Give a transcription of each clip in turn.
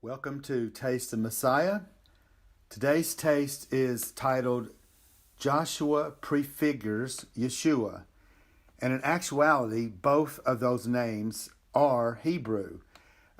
Welcome to Taste of Messiah. Today's taste is titled Joshua Prefigures Yeshua. And in actuality, both of those names are Hebrew.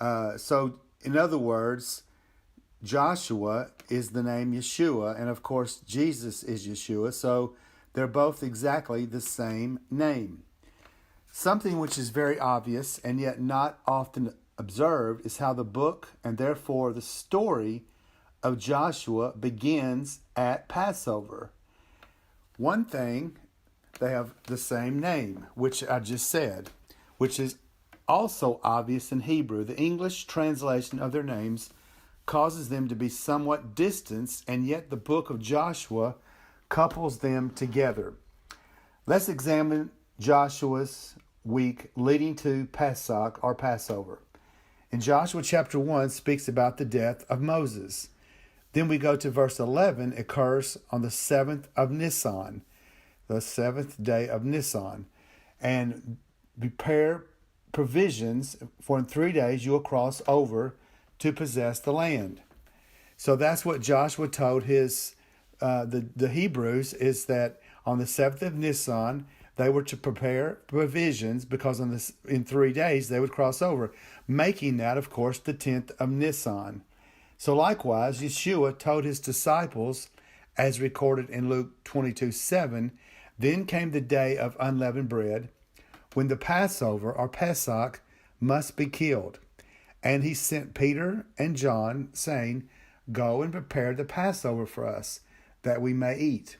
In other words, Joshua is the name Yeshua, and of course Jesus is Yeshua, so they're both exactly the same name. Something which is very obvious and yet not often observed is how the book, and therefore the story, of Joshua begins at Passover. One thing, they have the same name, which I just said, which is also obvious in Hebrew. The English translation of their names causes them to be somewhat distanced, and yet the book of Joshua couples them together. Let's examine Joshua's week leading to Pesach or Passover. In Joshua chapter 1 speaks about the death of Moses. Then we go to verse 11, it occurs on the 7th of Nisan, the 7th day of Nisan. And prepare provisions, for in 3 days you will cross over to possess the land. So that's what Joshua told the Hebrews, is that on the 7th of Nisan, they were to prepare provisions because in 3 days they would cross over, making that, of course, the 10th of Nisan. So likewise, Yeshua told his disciples, as recorded in Luke 22:7, then came the day of unleavened bread, when the Passover or Pesach must be killed. And he sent Peter and John, saying, go and prepare the Passover for us, that we may eat.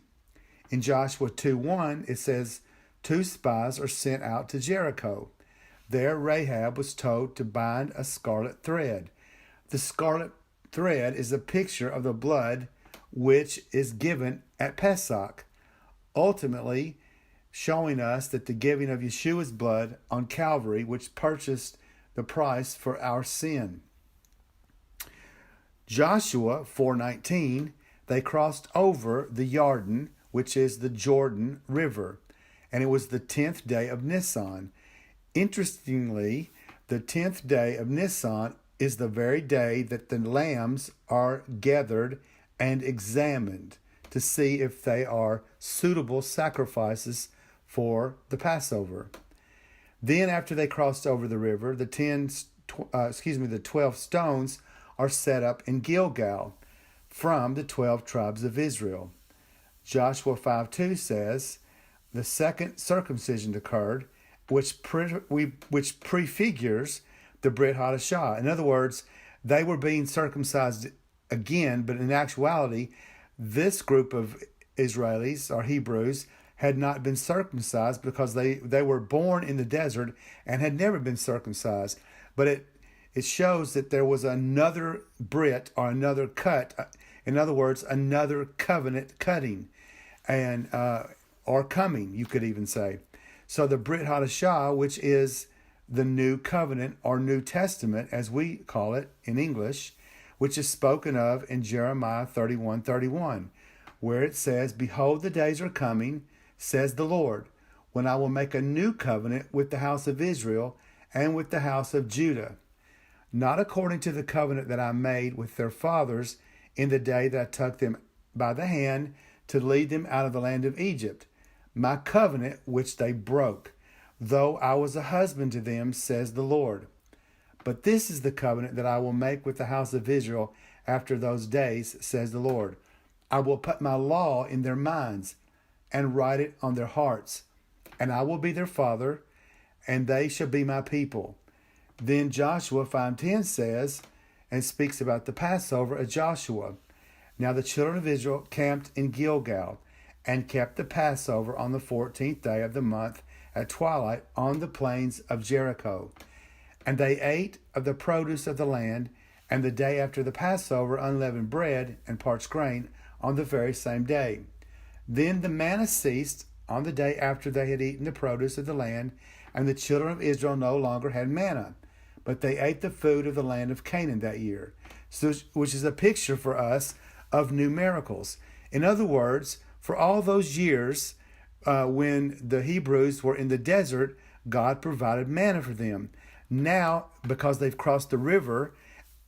In Joshua 2:1, it says, 2 spies are sent out to Jericho. There Rahab was told to bind a scarlet thread. The scarlet thread is a picture of the blood which is given at Pesach, ultimately showing us that the giving of Yeshua's blood on Calvary, which purchased the price for our sin. Joshua 4:19, they crossed over the Yarden, which is the Jordan River, and it was the 10th day of Nisan. Interestingly, the 10th day of Nisan is the very day that the lambs are gathered and examined to see if they are suitable sacrifices for the Passover. Then after they crossed over the river, the 12 stones are set up in Gilgal from the 12 tribes of Israel. Joshua 5:2 says, the second circumcision occurred, which prefigures the Brit HaDasha. In other words, they were being circumcised again, but in actuality, this group of Israelis or Hebrews had not been circumcised because they were born in the desert and had never been circumcised. But it shows that there was another Brit or another cut. In other words, another covenant cutting and or coming, you could even say. So the Brit HaDasha, which is the New Covenant or New Testament, as we call it in English, which is spoken of in Jeremiah 31:31, where it says, behold, the days are coming, says the Lord, when I will make a new covenant with the house of Israel and with the house of Judah, not according to the covenant that I made with their fathers in the day that I took them by the hand to lead them out of the land of Egypt, my covenant which they broke, though I was a husband to them, says the Lord. But this is the covenant that I will make with the house of Israel after those days, says the Lord. I will put my law in their minds and write it on their hearts, and I will be their father, and they shall be my people. Then Joshua 5:10 says, and speaks about the Passover of Joshua. Now the children of Israel camped in Gilgal, and kept the Passover on the 14th day of the month at twilight on the plains of Jericho. And they ate of the produce of the land, and the day after the Passover unleavened bread and parched grain on the very same day. Then the manna ceased on the day after they had eaten the produce of the land, and the children of Israel no longer had manna, but they ate the food of the land of Canaan that year, so, which is a picture for us of new miracles. In other words, for all those years when the Hebrews were in the desert, God provided manna for them. Now, because they've crossed the river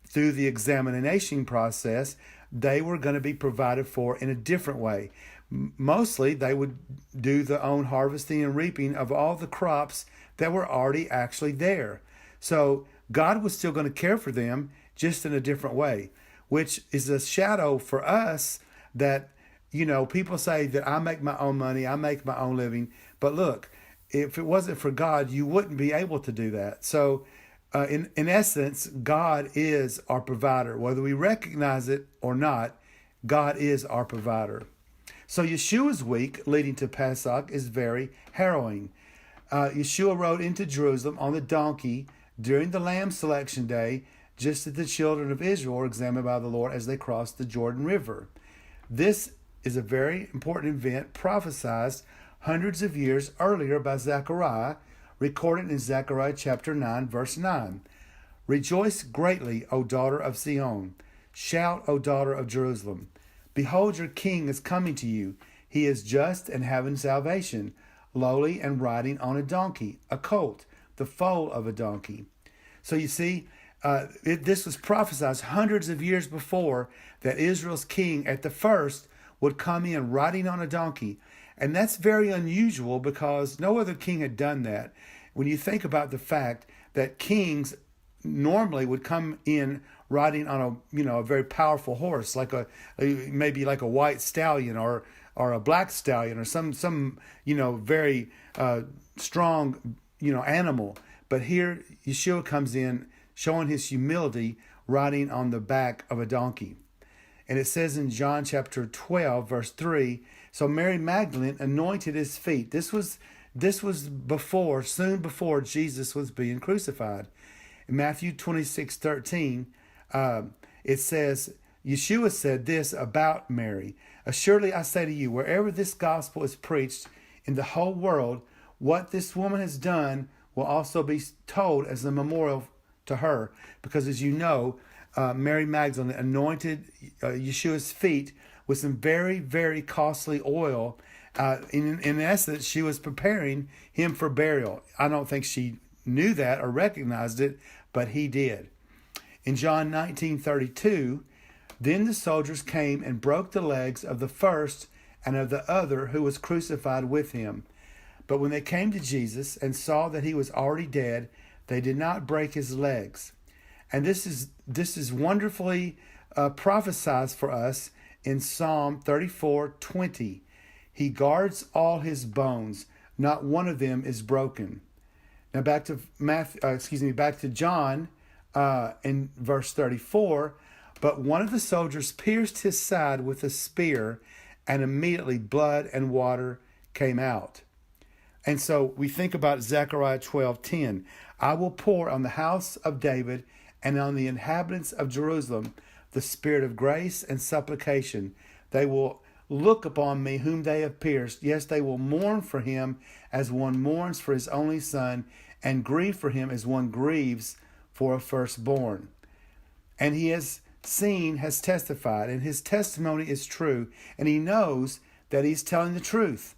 through the examination process, they were going to be provided for in a different way. Mostly, they would do their own harvesting and reaping of all the crops that were already actually there. So God was still going to care for them, just in a different way, which is a shadow for us that, people say that I make my own money, I make my own living. But look, if it wasn't for God, you wouldn't be able to do that. So in essence, God is our provider. Whether we recognize it or not, God is our provider. So Yeshua's week leading to Pesach is very harrowing. Yeshua rode into Jerusalem on the donkey during the lamb selection day, just as the children of Israel were examined by the Lord as they crossed the Jordan River. This is a very important event prophesied hundreds of years earlier by Zechariah, recorded in Zechariah chapter 9, verse 9. Rejoice greatly, O daughter of Zion. Shout, O daughter of Jerusalem. Behold, your king is coming to you. He is just and having salvation, lowly and riding on a donkey, a colt, the foal of a donkey. So you see, this was prophesied hundreds of years before, that Israel's king at the first would come in riding on a donkey. And that's very unusual because no other king had done that. When you think about the fact that kings normally would come in riding on a very powerful horse, like maybe like a white stallion or a black stallion or some very strong animal. But here Yeshua comes in showing his humility, riding on the back of a donkey. And it says in John chapter 12, verse 3, so Mary Magdalene anointed his feet. This was soon before Jesus was being crucified. In Matthew 26:13, it says, Yeshua said this about Mary. Assuredly I say to you, wherever this gospel is preached in the whole world, what this woman has done will also be told as a memorial to her. Because as you know, Mary Magdalene anointed Yeshua's feet with some very, very costly oil. In essence, she was preparing him for burial. I don't think she knew that or recognized it, but he did. In John 19:32, then the soldiers came and broke the legs of the first and of the other who was crucified with him. But when they came to Jesus and saw that he was already dead, they did not break his legs. And this is wonderfully prophesied for us in Psalm 34:20. He guards all his bones; not one of them is broken. Now back to John in verse 34. But one of the soldiers pierced his side with a spear, and immediately blood and water came out. And so we think about Zechariah 12:10. I will pour on the house of David and on the inhabitants of Jerusalem the spirit of grace and supplication. They will look upon me whom they have pierced. Yes, they will mourn for him as one mourns for his only son, and grieve for him as one grieves for a firstborn. And he has testified, and his testimony is true, and he knows that he's telling the truth,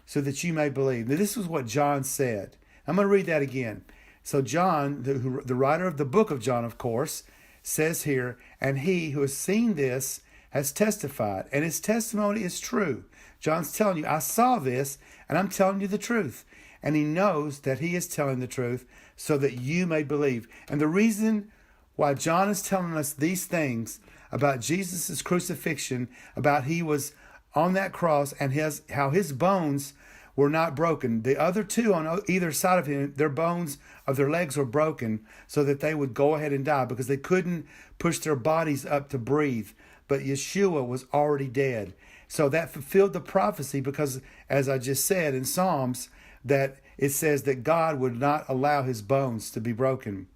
so that you may believe. Now, this is what John said. I'm going to read that again. So John, the writer of the book of John, of course, says here, and he who has seen this has testified, and his testimony is true. John's telling you, I saw this, and I'm telling you the truth. And he knows that he is telling the truth so that you may believe. And the reason why John is telling us these things about Jesus' crucifixion, about he was on that cross and how his bones were not broken. The other two on either side of him, their bones of their legs were broken so that they would go ahead and die because they couldn't push their bodies up to breathe. But Yeshua was already dead. So that fulfilled the prophecy because, as I just said in Psalms, that it says that God would not allow his bones to be broken.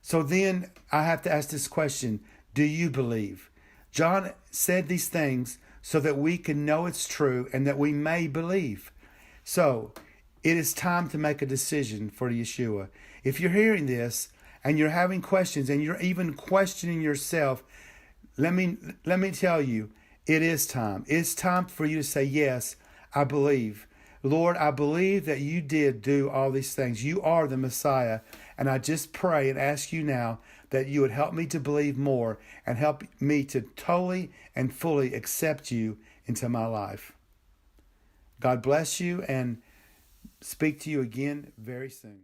So then I have to ask this question, do you believe? John said these things so that we can know it's true and that we may believe. So it is time to make a decision for Yeshua. If you're hearing this and you're having questions and you're even questioning yourself, let me tell you, it is time. It's time for you to say, yes, I believe. Lord, I believe that you did do all these things. You are the Messiah. And I just pray and ask you now that you would help me to believe more and help me to totally and fully accept you into my life. God bless you, and speak to you again very soon.